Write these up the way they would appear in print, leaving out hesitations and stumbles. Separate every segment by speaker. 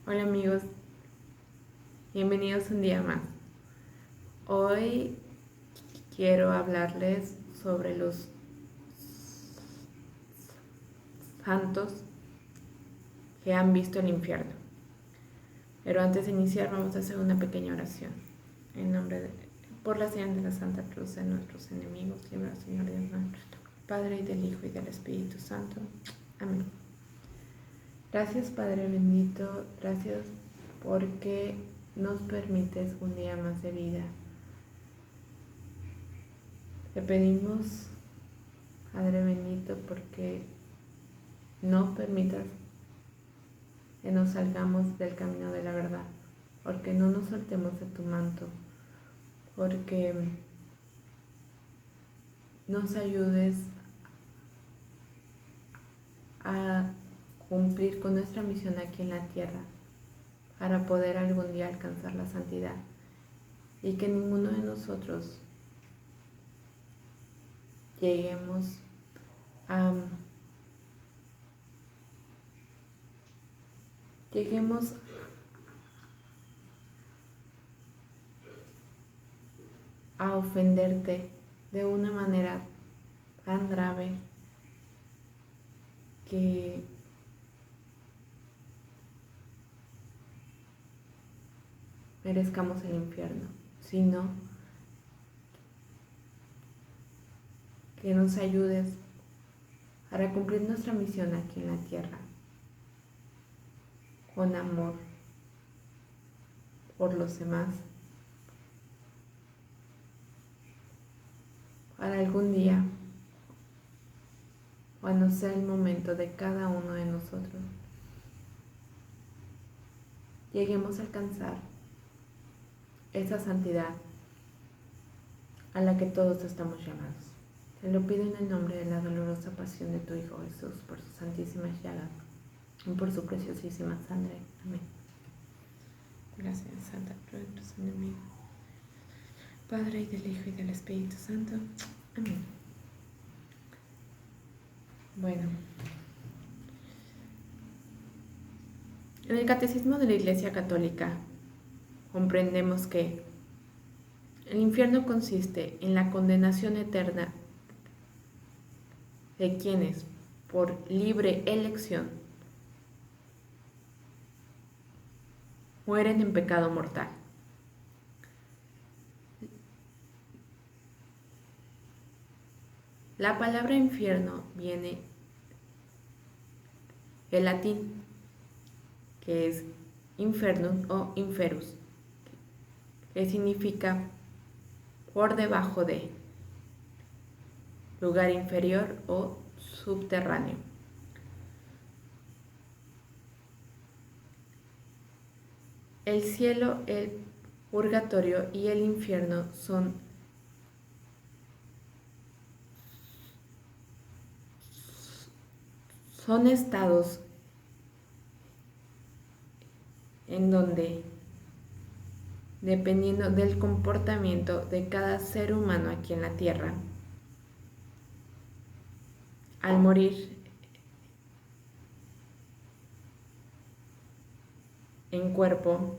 Speaker 1: Hola amigos, bienvenidos un día más. Hoy quiero hablarles sobre los santos que han visto el infierno. Pero antes de iniciar vamos a hacer una pequeña oración. En nombre de, por la señal de la Santa Cruz de nuestros enemigos, libra Señor Dios nuestro, Padre y del Hijo y del Espíritu Santo. Amén. Gracias Padre bendito, gracias porque nos permites un día más de vida. Te pedimos, Padre bendito, porque no permitas que nos salgamos del camino de la verdad, porque no nos soltemos de tu manto, porque nos ayudes a cumplir con nuestra misión aquí en la tierra, para poder algún día alcanzar la santidad y que ninguno de nosotros lleguemos a ofenderte de una manera tan grave que merezcamos el infierno, sino que nos ayudes para cumplir nuestra misión aquí en la tierra, con amor por los demás, para algún día, cuando sea el momento de cada uno de nosotros, lleguemos a alcanzar esa santidad a la que todos estamos llamados. Te lo pido en el nombre de la dolorosa pasión de tu Hijo Jesús, por sus santísimas llagas y por su preciosísima sangre. Amén. Gracias, Santa Cruz de nuestros enemigos. Padre, y del Hijo, y del Espíritu Santo. Amén. Bueno, en el Catecismo de la Iglesia Católica comprendemos que el infierno consiste en la condenación eterna de quienes, por libre elección, mueren en pecado mortal. La palabra infierno viene del latín, que es infernum o inferus, que significa por debajo de, lugar inferior o subterráneo. El cielo, el purgatorio y el infierno son estados en donde, dependiendo del comportamiento de cada ser humano aquí en la tierra, al morir en cuerpo,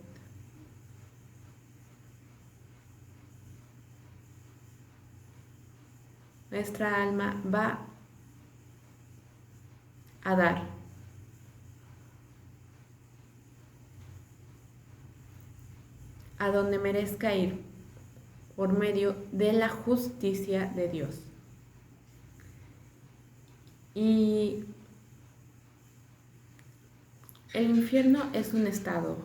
Speaker 1: nuestra alma va a dar a donde merezca ir por medio de la justicia de Dios. Y el infierno es un estado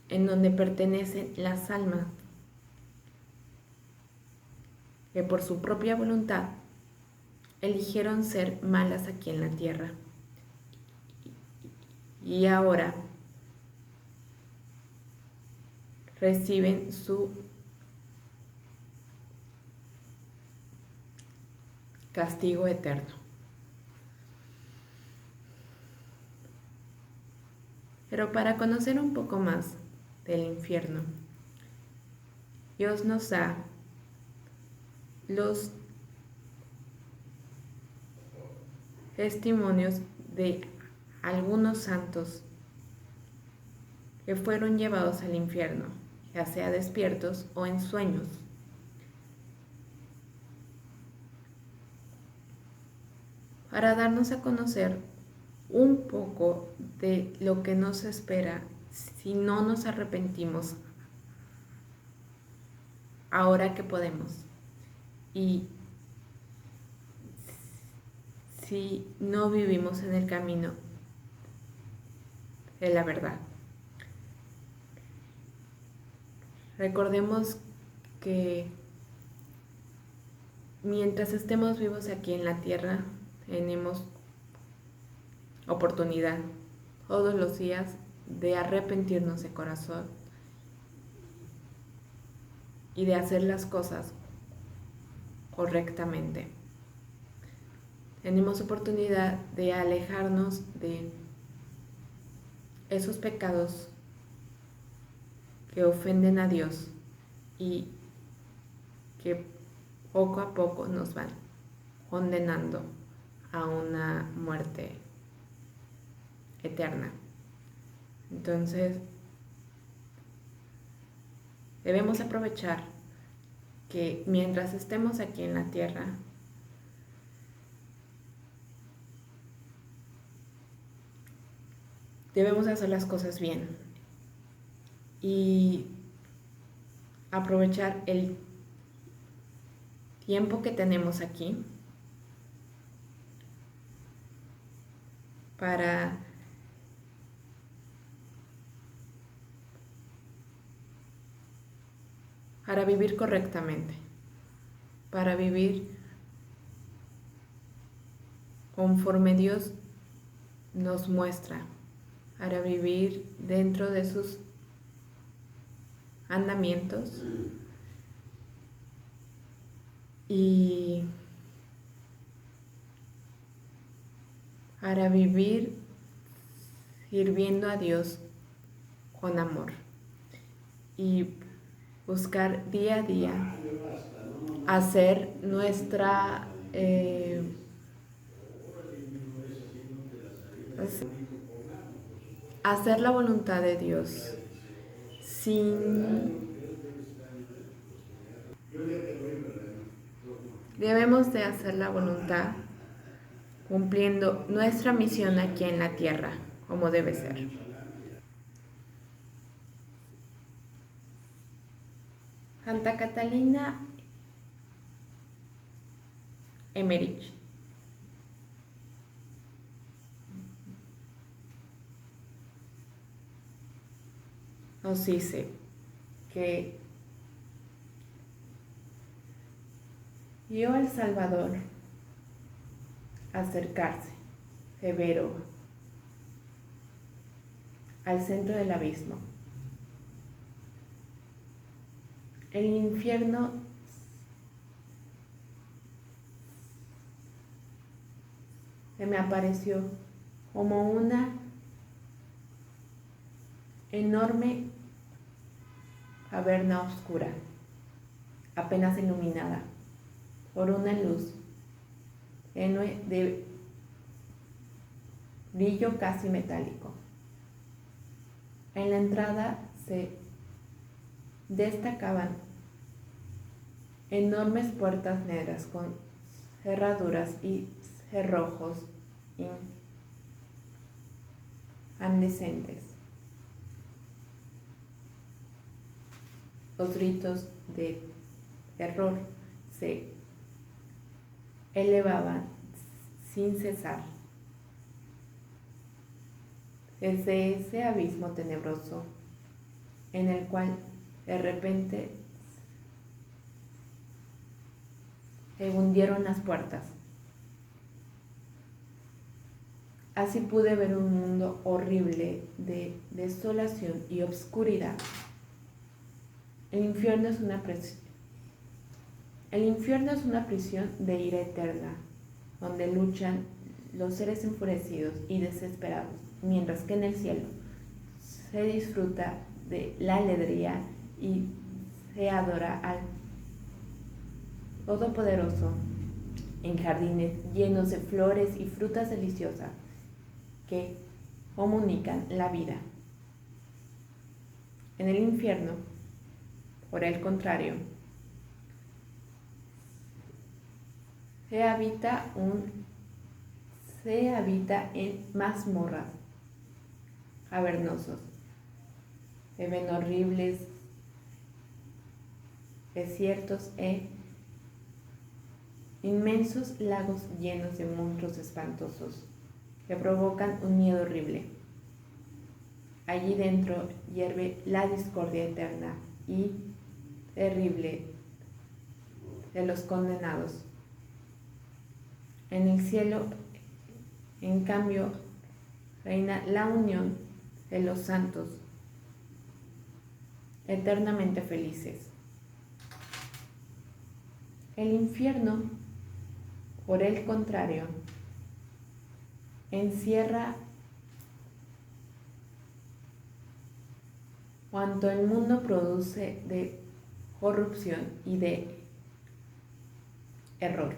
Speaker 1: en donde pertenecen las almas que por su propia voluntad eligieron ser malas aquí en la tierra. Y ahora reciben su castigo eterno. Pero para conocer un poco más del infierno, Dios nos da los testimonios de algunos santos que fueron llevados al infierno, ya sea despiertos o en sueños. Para darnos a conocer un poco de lo que nos espera si no nos arrepentimos ahora que podemos, y si no vivimos en el camino de la verdad. Recordemos que mientras estemos vivos aquí en la tierra, tenemos oportunidad todos los días de arrepentirnos de corazón y de hacer las cosas correctamente. Tenemos oportunidad de alejarnos de esos pecados que ofenden a Dios y que poco a poco nos van condenando a una muerte eterna. Entonces, debemos aprovechar que mientras estemos aquí en la tierra, debemos hacer las cosas bien y aprovechar el tiempo que tenemos aquí para vivir correctamente, para vivir conforme Dios nos muestra, para vivir dentro de sus mandamientos y para vivir sirviendo a Dios con amor y buscar día a día hacer hacer la voluntad de Dios debemos de hacer la voluntad cumpliendo nuestra misión aquí en la tierra, como debe ser. Santa Catalina Emmerich nos dice que vio al Salvador acercarse, severo, al centro del abismo. El infierno se me apareció como una enorme caverna oscura, apenas iluminada por una luz tenue de brillo casi metálico. En la entrada se destacaban enormes puertas negras con cerraduras y cerrojos incandescentes. Los gritos de terror se elevaban sin cesar desde ese abismo tenebroso en el cual de repente se hundieron las puertas. Así pude ver un mundo horrible de desolación y obscuridad. El infierno es una prisión de ira eterna, donde luchan los seres enfurecidos y desesperados, mientras que en el cielo se disfruta de la alegría y se adora al Todopoderoso en jardines llenos de flores y frutas deliciosas, que comunican la vida. En el infierno, por el contrario, se habita en mazmorras cavernosos. Se ven horribles desiertos e inmensos lagos llenos de monstruos espantosos que provocan un miedo horrible. Allí dentro hierve la discordia eterna y terrible de los condenados. En el cielo, en cambio, reina la unión de los santos, eternamente felices. El infierno, por el contrario, encierra cuanto el mundo produce de corrupción y de error.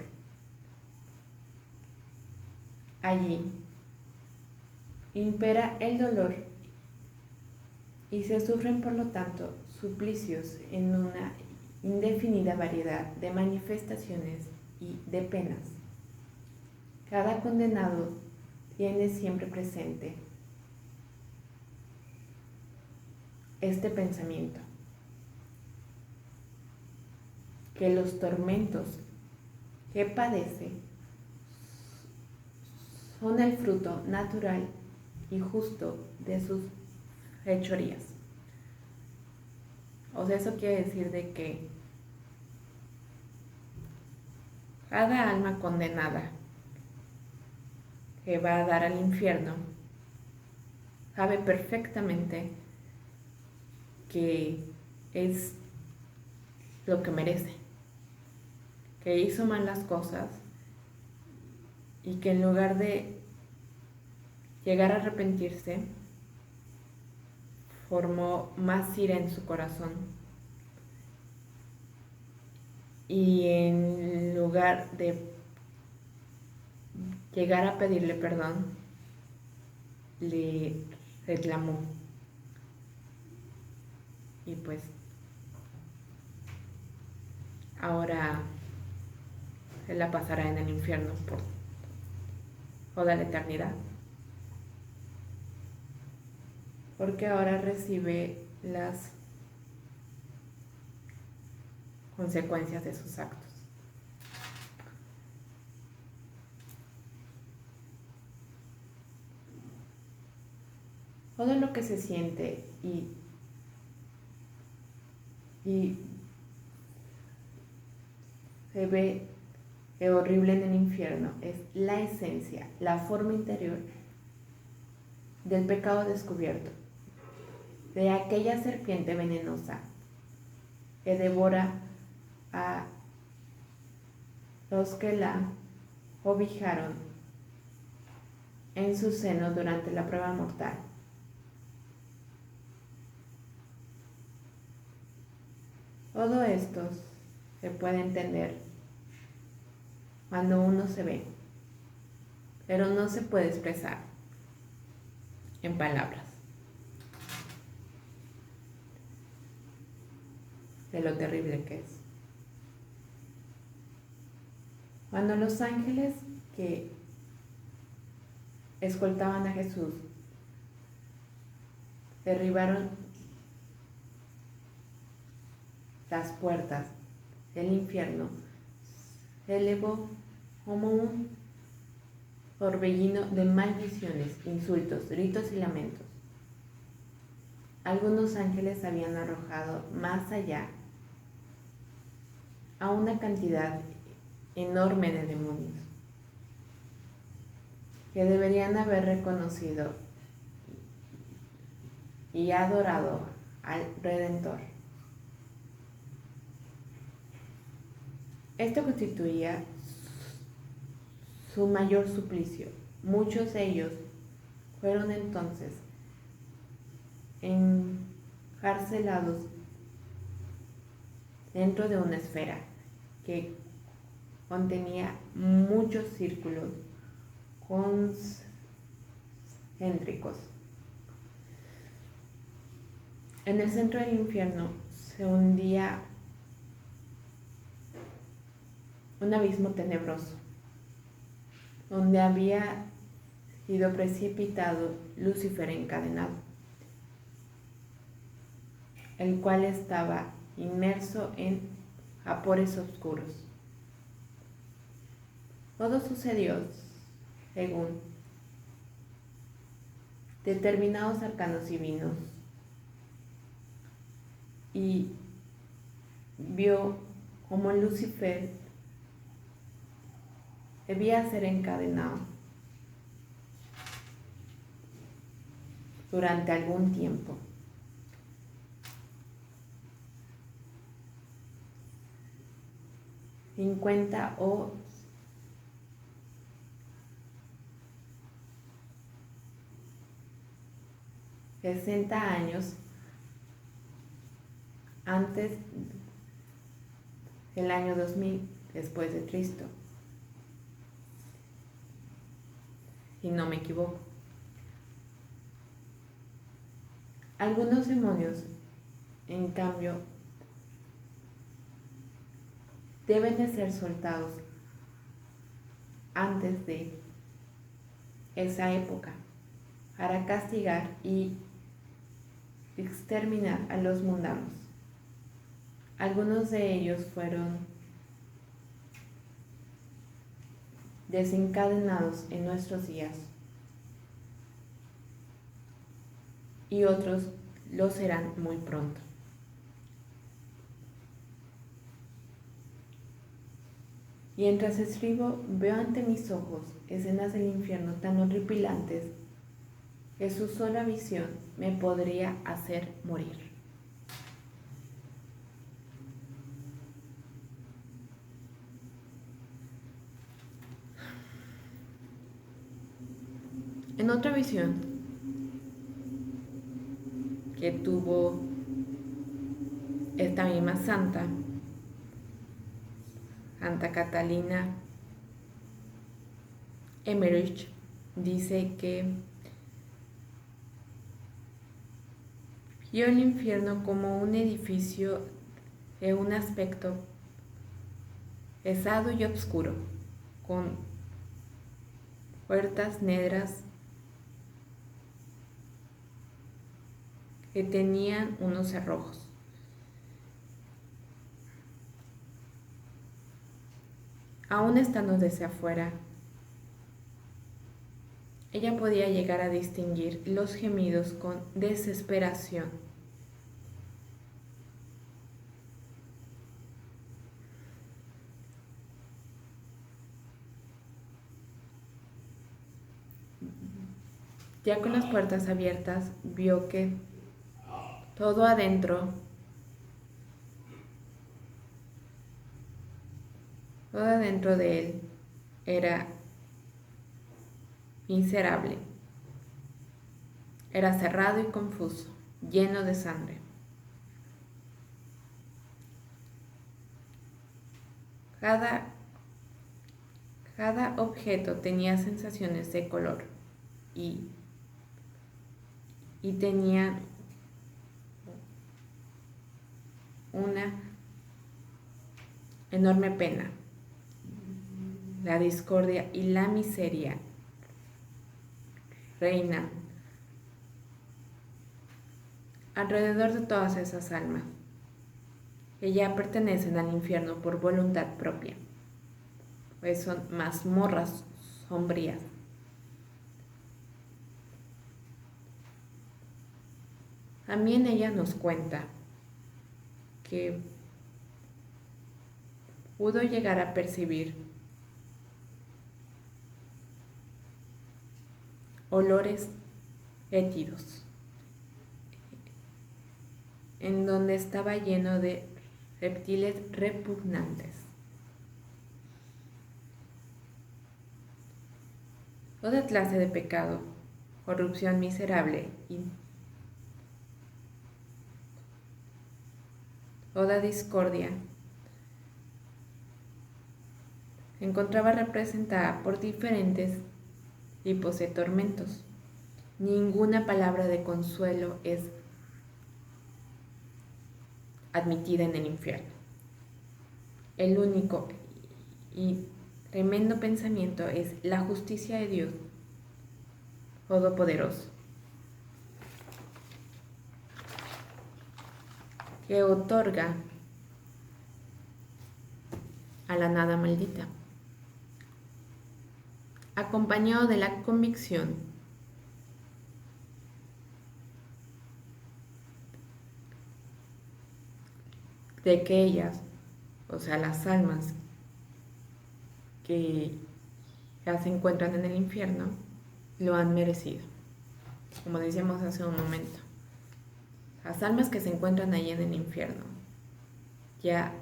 Speaker 1: Allí impera el dolor y se sufren, por lo tanto, suplicios en una indefinida variedad de manifestaciones y de penas. Cada condenado tiene siempre presente este pensamiento, que los tormentos que padece son el fruto natural y justo de sus fechorías. O sea, eso quiere decir de que cada alma condenada que va a dar al infierno sabe perfectamente que es lo que merece, que hizo mal las cosas y que en lugar de llegar a arrepentirse, formó más ira en su corazón y en lugar de llegar a pedirle perdón, le reclamó. Y pues ahora se la pasará en el infierno por toda la eternidad, porque ahora recibe las consecuencias de sus actos. Todo lo que se siente y se ve horrible en el infierno es la esencia, la forma interior del pecado descubierto, de aquella serpiente venenosa que devora a los que la cobijaron en su seno durante la prueba mortal. Todo esto se puede entender cuando uno se ve, pero no se puede expresar en palabras de lo terrible que es. Cuando los ángeles que escoltaban a Jesús derribaron las puertas del infierno, se elevó como un torbellino de maldiciones, insultos, gritos y lamentos. Algunos ángeles habían arrojado más allá a una cantidad enorme de demonios que deberían haber reconocido y adorado al Redentor. Esto constituía su mayor suplicio. Muchos de ellos fueron entonces encarcelados dentro de una esfera que contenía muchos círculos excéntricos. En el centro del infierno se hundía un abismo tenebroso, donde había sido precipitado Lucifer encadenado, el cual estaba inmerso en vapores oscuros. Todo sucedió según determinados arcanos divinos, y vio como Lucifer debía ser encadenado durante algún tiempo. $50 o $60 años antes del año 2000 después de Cristo, si no me equivoco. Algunos demonios, en cambio, deben de ser soltados antes de esa época para castigar y exterminar a los mundanos. Algunos de ellos fueron desencadenados en nuestros días y otros lo serán muy pronto. Mientras escribo, veo ante mis ojos escenas del infierno tan horripilantes que su sola visión me podría hacer morir. En otra visión que tuvo esta misma Santa Catalina Emmerich, dice que vio el infierno como un edificio de un aspecto pesado y oscuro, con puertas negras que tenían unos cerrojos. Aún estando desde afuera, ella podía llegar a distinguir los gemidos con desesperación. Ya con las puertas abiertas, vio que todo adentro de él era miserable, era cerrado y confuso, lleno de sangre. Cada objeto tenía sensaciones de color y tenía una enorme pena. La discordia y la miseria reinan alrededor de todas esas almas que ya pertenecen al infierno por voluntad propia, pues son mazmorras sombrías. También ella nos cuenta que pudo llegar a percibir olores fétidos, en donde estaba lleno de reptiles repugnantes. Toda clase de pecado, corrupción miserable y toda discordia se encontraba representada por diferentes tipos de tormentos, ninguna palabra de consuelo es admitida en el infierno. El único y tremendo pensamiento es la justicia de Dios Todopoderoso, que otorga a la nada maldita, acompañado de la convicción de que ellas, o sea, las almas que ya se encuentran en el infierno, lo han merecido. Como decíamos hace un momento, las almas que se encuentran ahí en el infierno ya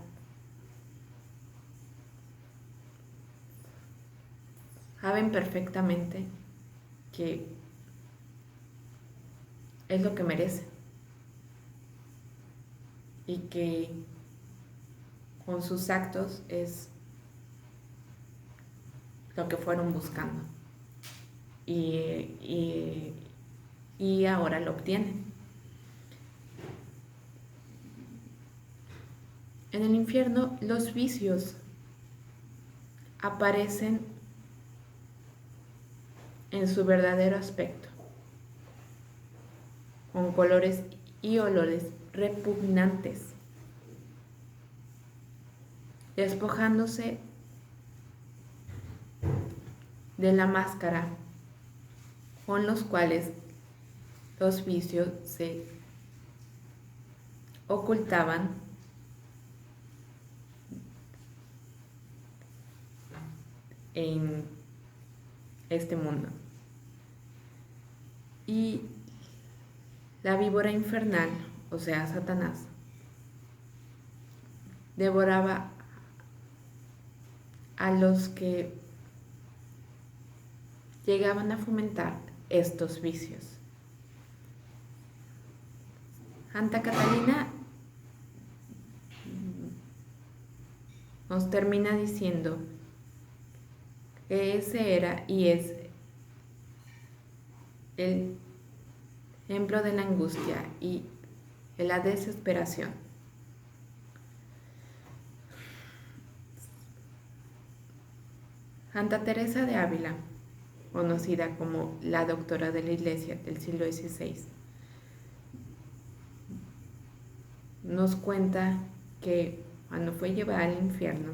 Speaker 1: saben perfectamente que es lo que merecen y que con sus actos es lo que fueron buscando y ahora lo obtienen. En el infierno los vicios aparecen en su verdadero aspecto, con colores y olores repugnantes, despojándose de la máscara con los cuales los vicios se ocultaban en este mundo. Y la víbora infernal, o sea, Satanás, devoraba a los que llegaban a fomentar estos vicios. Santa Catalina nos termina diciendo que ese era y es el ejemplo de la angustia y de la desesperación. Santa Teresa de Ávila, conocida como la doctora de la Iglesia del siglo XVI, nos cuenta que cuando fue llevada al infierno,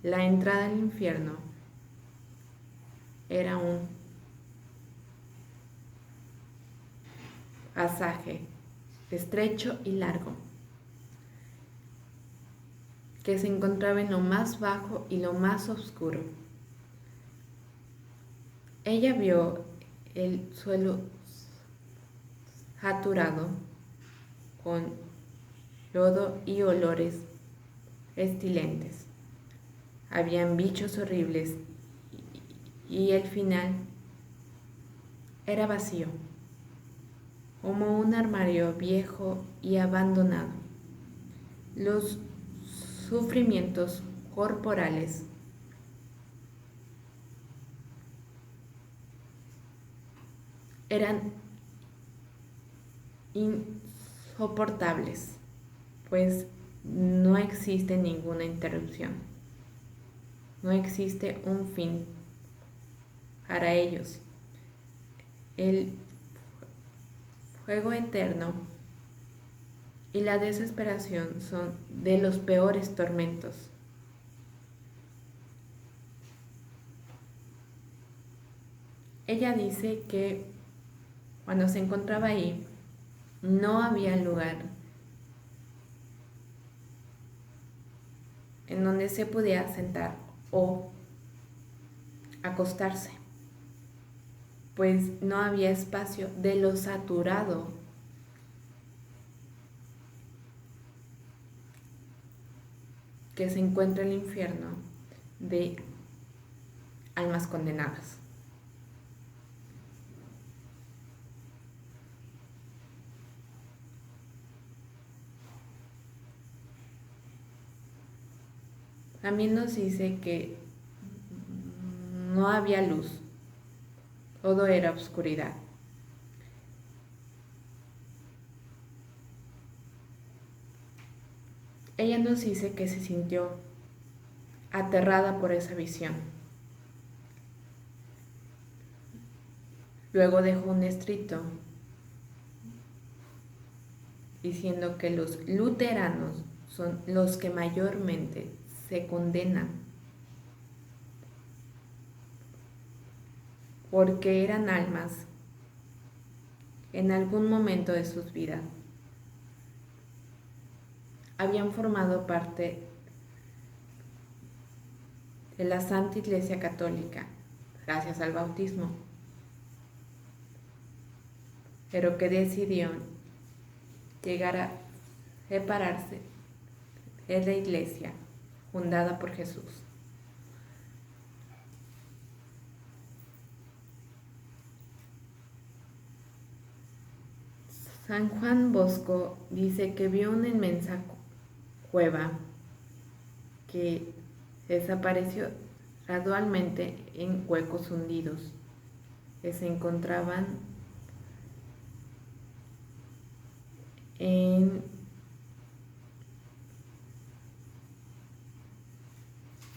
Speaker 1: la entrada al infierno era un pasaje estrecho y largo que se encontraba en lo más bajo y lo más oscuro. Ella vio el suelo saturado con lodo y olores pestilentes. Habían bichos horribles y el final era vacío, como un armario viejo y abandonado. Los sufrimientos corporales eran insoportables, pues no existe ninguna interrupción, no existe un fin para ellos. El fuego eterno y la desesperación son de los peores tormentos. Ella dice que cuando se encontraba ahí no había lugar en donde se pudiera sentar o acostarse, pues no había espacio de lo saturado que se encuentra el infierno de almas condenadas. También nos dice que no había luz, Todo era oscuridad. Ella nos dice que se sintió aterrada por esa visión. Luego dejó un escrito diciendo que los luteranos son los que mayormente se condenan porque eran almas en algún momento de sus vidas habían formado parte de la Santa Iglesia Católica gracias al bautismo, pero que decidió llegar a separarse de la iglesia fundada por Jesús. San Juan Bosco dice que vio una inmensa cueva que desapareció gradualmente en huecos hundidos que se encontraban en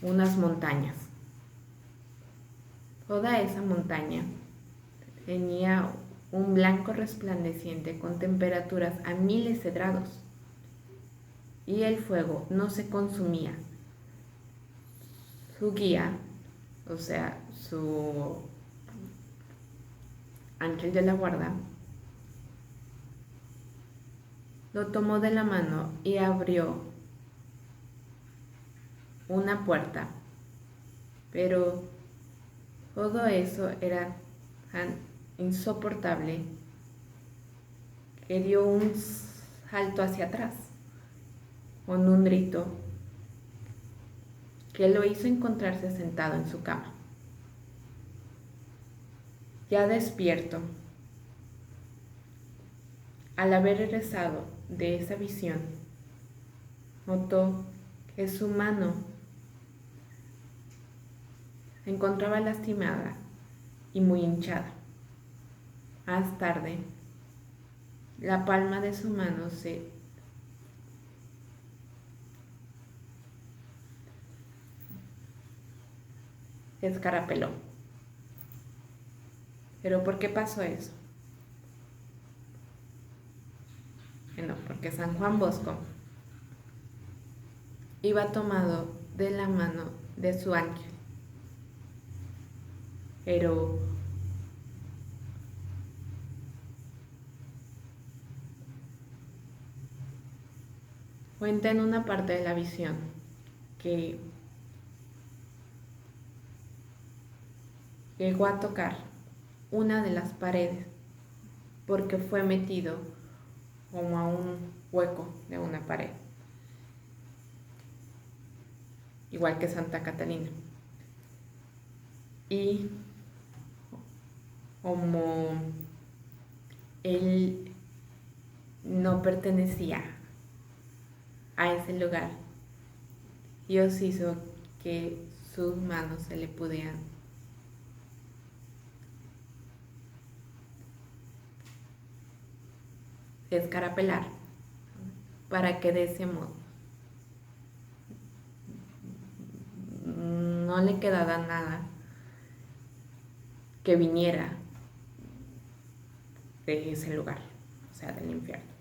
Speaker 1: unas montañas. Toda esa montaña tenía un blanco resplandeciente con temperaturas a miles de grados y el fuego no se consumía. Su guía, o sea, su ángel de la guarda, lo tomó de la mano y abrió una puerta, pero todo eso era tan insoportable que dio un salto hacia atrás con un grito que lo hizo encontrarse sentado en su cama. Ya despierto, al haber regresado de esa visión, notó que su mano se encontraba lastimada y muy hinchada. Más tarde, la palma de su mano se escarapeló. ¿Pero por qué pasó eso? Bueno, porque San Juan Bosco iba tomado de la mano de su ángel, pero cuenta en una parte de la visión que llegó a tocar una de las paredes porque fue metido como a un hueco de una pared, igual que Santa Catalina. Y como él no pertenecía a ese lugar, Dios hizo que sus manos se le pudieran escarapelar para que de ese modo no le quedara nada que viniera de ese lugar, o sea, del infierno.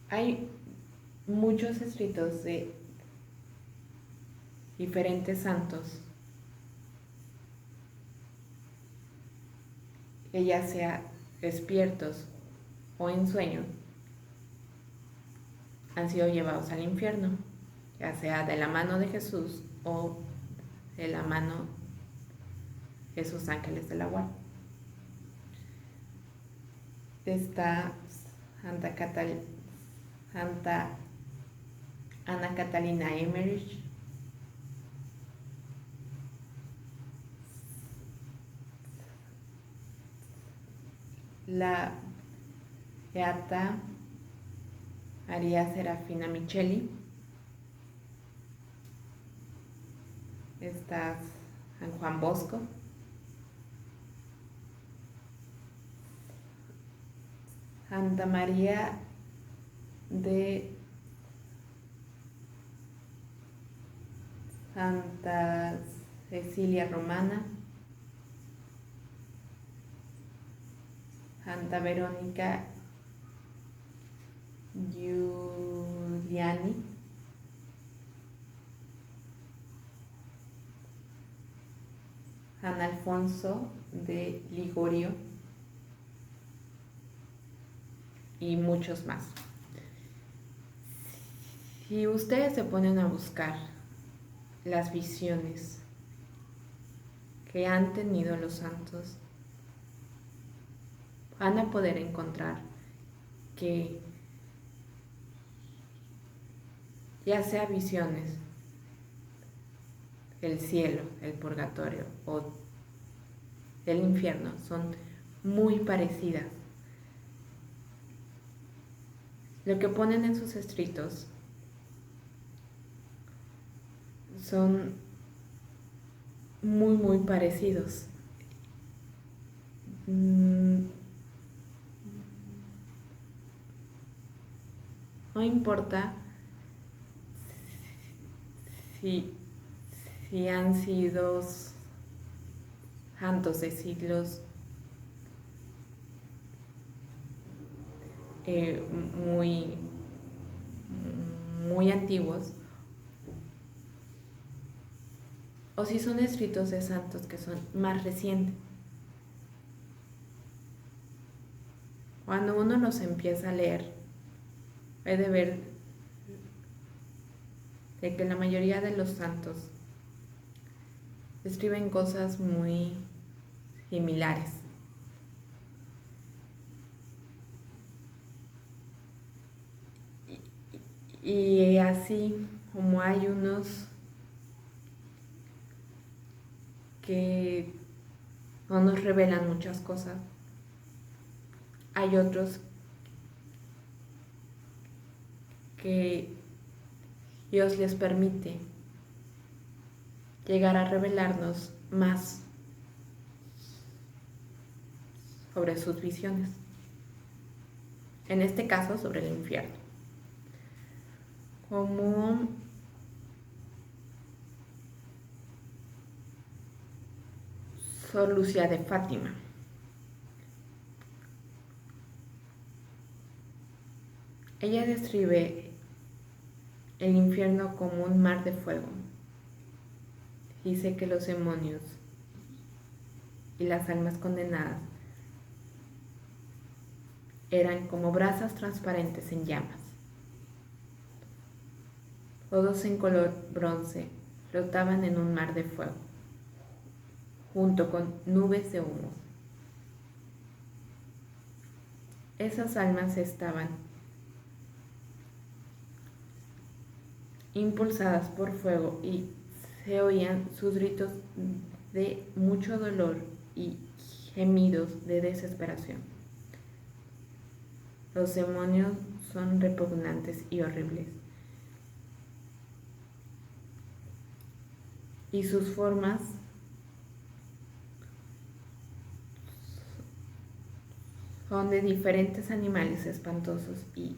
Speaker 1: Hay muchos escritos de diferentes santos que ya sea despiertos o en sueño han sido llevados al infierno, ya sea de la mano de Jesús o de la mano de sus ángeles de la guarda. Está Santa Ana Catalina Emmerich, la Beata María Serafina Micheli, está San Juan Bosco, Santa María de Santa Cecilia Romana, Santa Verónica Giuliani, San Alfonso de Ligorio y muchos más. Si ustedes se ponen a buscar las visiones que han tenido los santos, van a poder encontrar que ya sea visiones del cielo, el purgatorio o del infierno, son muy parecidas. Lo que ponen en sus escritos son muy parecidos. No importa si han sido santos de siglos muy antiguos, o si son escritos de santos que son más recientes. Cuando uno los empieza a leer, puede ver de que la mayoría de los santos escriben cosas muy similares. Y así como hay unos que no nos revelan muchas cosas, hay otros que Dios les permite llegar a revelarnos más sobre sus visiones. En este caso, sobre el infierno. Como Sor Lucía de Fátima. Ella describe el infierno como un mar de fuego. Dice que los demonios y las almas condenadas eran como brasas transparentes en llamas. Todos en color bronce flotaban en un mar de fuego, junto con nubes de humo. Esas almas estaban impulsadas por fuego y se oían sus gritos de mucho dolor y gemidos de desesperación. Los demonios son repugnantes y horribles, y sus formas son de diferentes animales espantosos y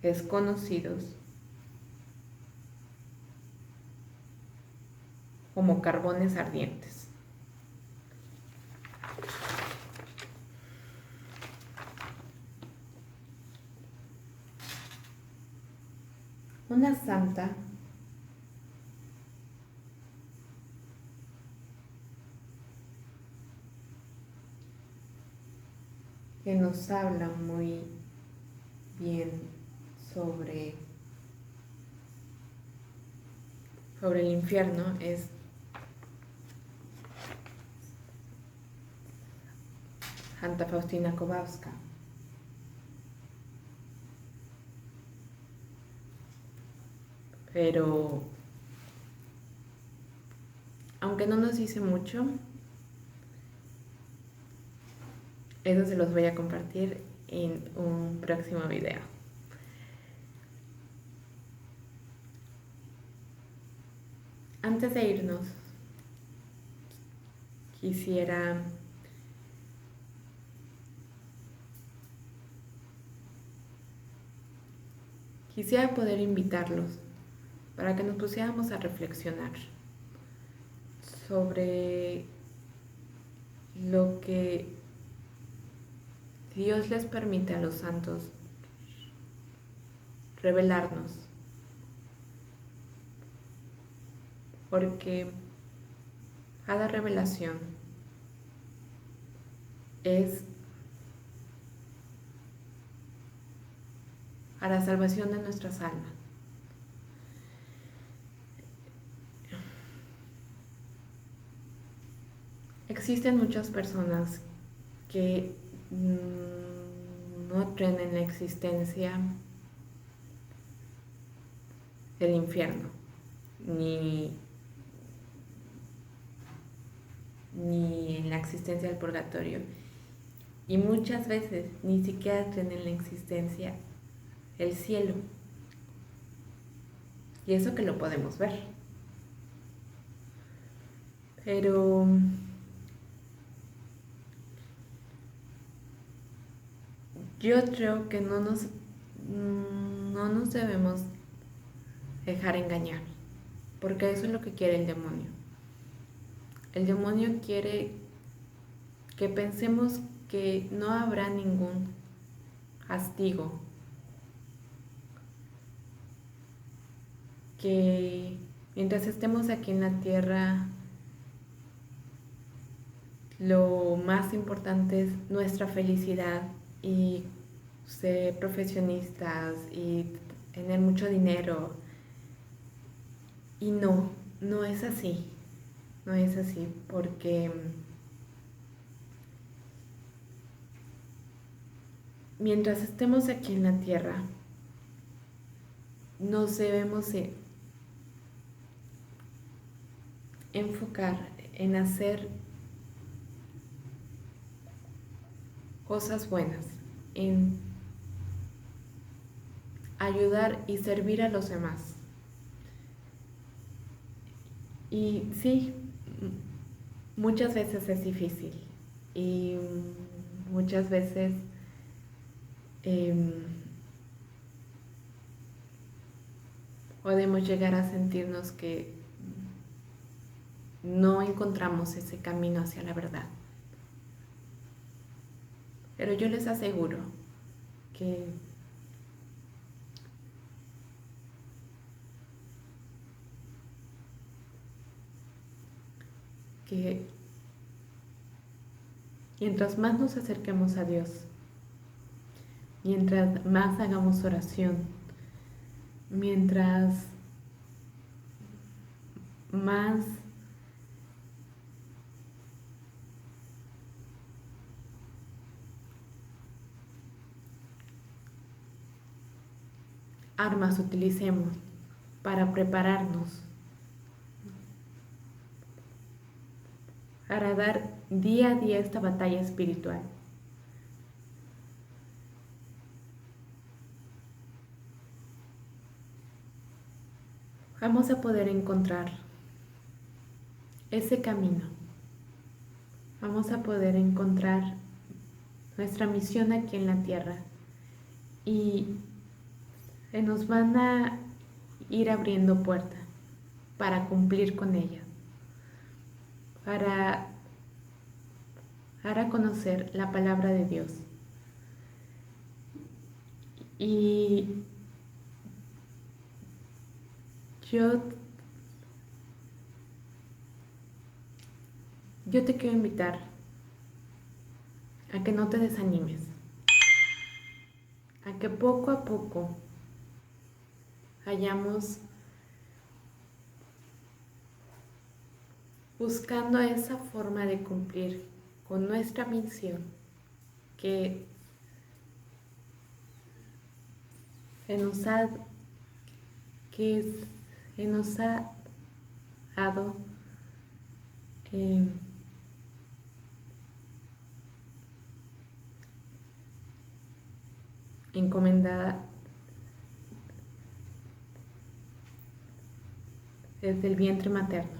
Speaker 1: desconocidos, como carbones ardientes. Una santa que nos habla muy bien sobre el infierno es Santa Faustina Kowalska. Pero aunque no nos dice mucho, eso se los voy a compartir en un próximo video. Antes de irnos, quisiera poder invitarlos para que nos pusiéramos a reflexionar sobre lo que Dios les permite a los santos revelarnos, porque cada revelación es a la salvación de nuestras almas. Existen muchas personas que no creen en la existencia del infierno, ni en la existencia del purgatorio, y muchas veces ni siquiera creen en la existencia del cielo, y eso que lo podemos ver. Pero yo creo que no nos debemos dejar engañar, porque eso es lo que quiere el demonio. El demonio quiere que pensemos que no habrá ningún castigo, que mientras estemos aquí en la tierra, lo más importante es nuestra felicidad y ser profesionistas y tener mucho dinero. Y no es así. No es así, porque mientras estemos aquí en la tierra, nos debemos enfocar en hacer cosas buenas, en ayudar y servir a los demás. Y sí, muchas veces es difícil y muchas veces podemos llegar a sentirnos que no encontramos ese camino hacia la verdad. Pero yo les aseguro que mientras más nos acerquemos a Dios, mientras más hagamos oración, mientras más armas utilicemos para prepararnos, para dar día a día esta batalla espiritual, vamos a poder encontrar ese camino, vamos a poder encontrar nuestra misión aquí en la tierra y se nos van a ir abriendo puertas para cumplir con ellas, para conocer la palabra de Dios. Y yo te quiero invitar a que no te desanimes, a que poco a poco vayamos buscando esa forma de cumplir con nuestra misión que se nos ha dado encomendada desde el vientre materno.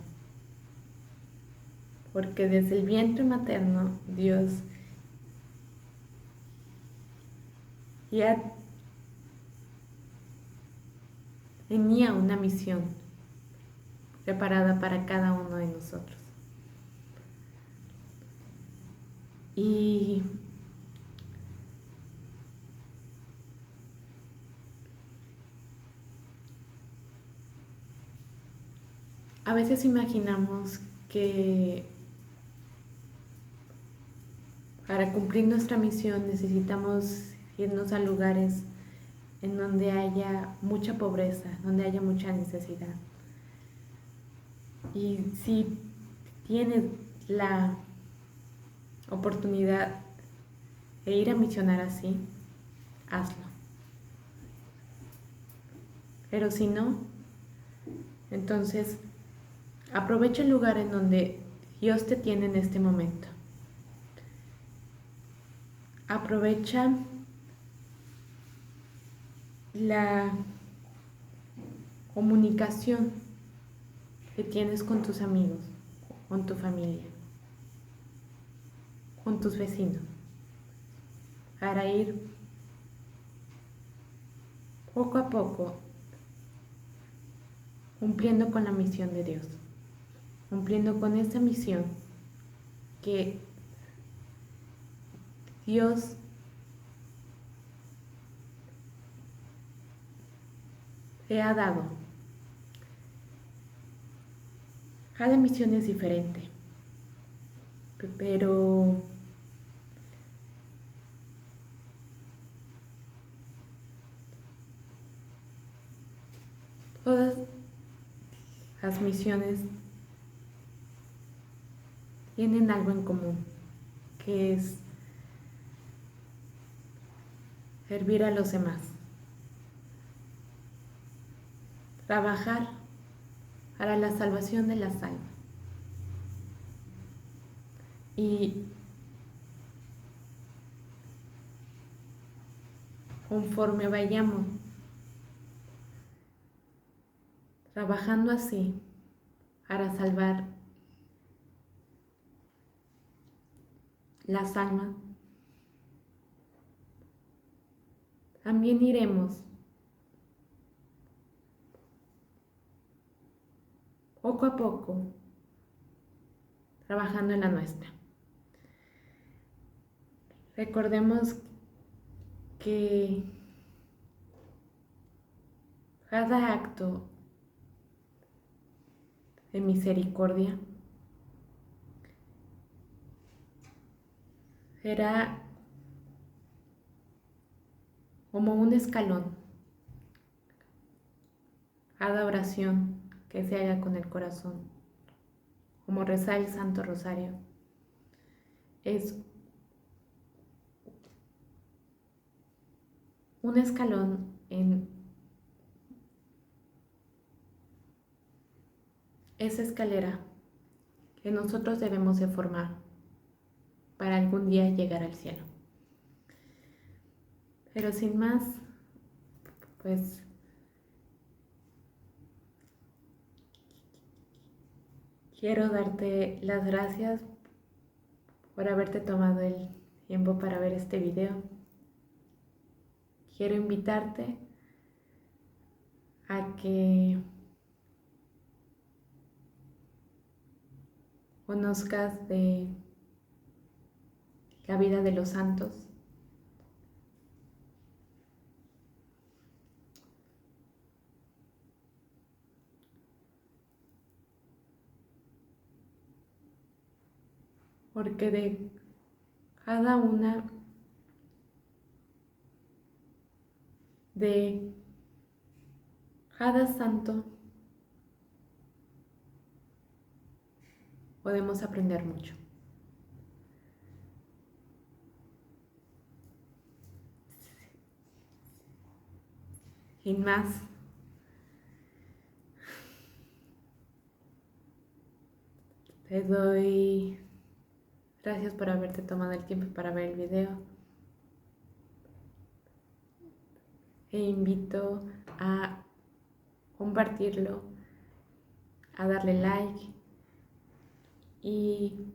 Speaker 1: Porque desde el vientre materno Dios ya tenía una misión preparada para cada uno de nosotros. Y a veces imaginamos que para cumplir nuestra misión necesitamos irnos a lugares en donde haya mucha pobreza, donde haya mucha necesidad. Y si tienes la oportunidad de ir a misionar así, hazlo. Pero si no, entonces aprovecha el lugar en donde Dios te tiene en este momento. Aprovecha la comunicación que tienes con tus amigos, con tu familia, con tus vecinos, para ir poco a poco cumpliendo con la misión de Dios, cumpliendo con esa misión que Dios te ha dado. Cada misión es diferente, pero todas las misiones tienen algo en común, que es servir a los demás, trabajar para la salvación de las almas. Y conforme vayamos trabajando así para salvar las almas, también iremos poco a poco trabajando en la nuestra. Recordemos que cada acto de misericordia será como un escalón. Cada oración que se haga con el corazón, como rezar el Santo Rosario, es un escalón en esa escalera que nosotros debemos de formar para algún día llegar al cielo. Pero sin más, pues quiero darte las gracias por haberte tomado el tiempo para ver este video. Quiero invitarte a que conozcas de la vida de los santos, porque de cada una de cada santo podemos aprender mucho. Sin más, te doy gracias por haberte tomado el tiempo para ver el video e invito a compartirlo a darle like y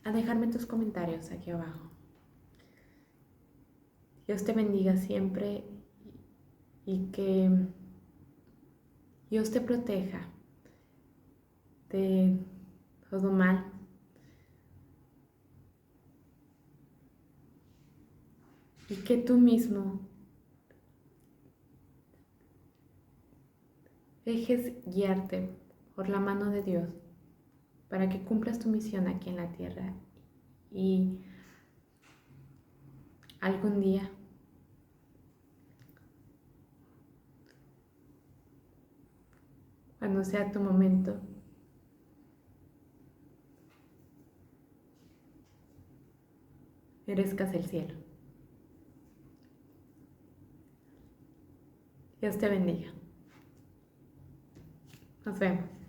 Speaker 1: a dejarme tus comentarios aquí abajo. Dios te bendiga siempre y que Dios te proteja de todo mal. Y que tú mismo dejes guiarte por la mano de Dios para que cumplas tu misión aquí en la tierra y algún día cuando sea tu momento merezcas el cielo. Dios te bendiga. Nos vemos.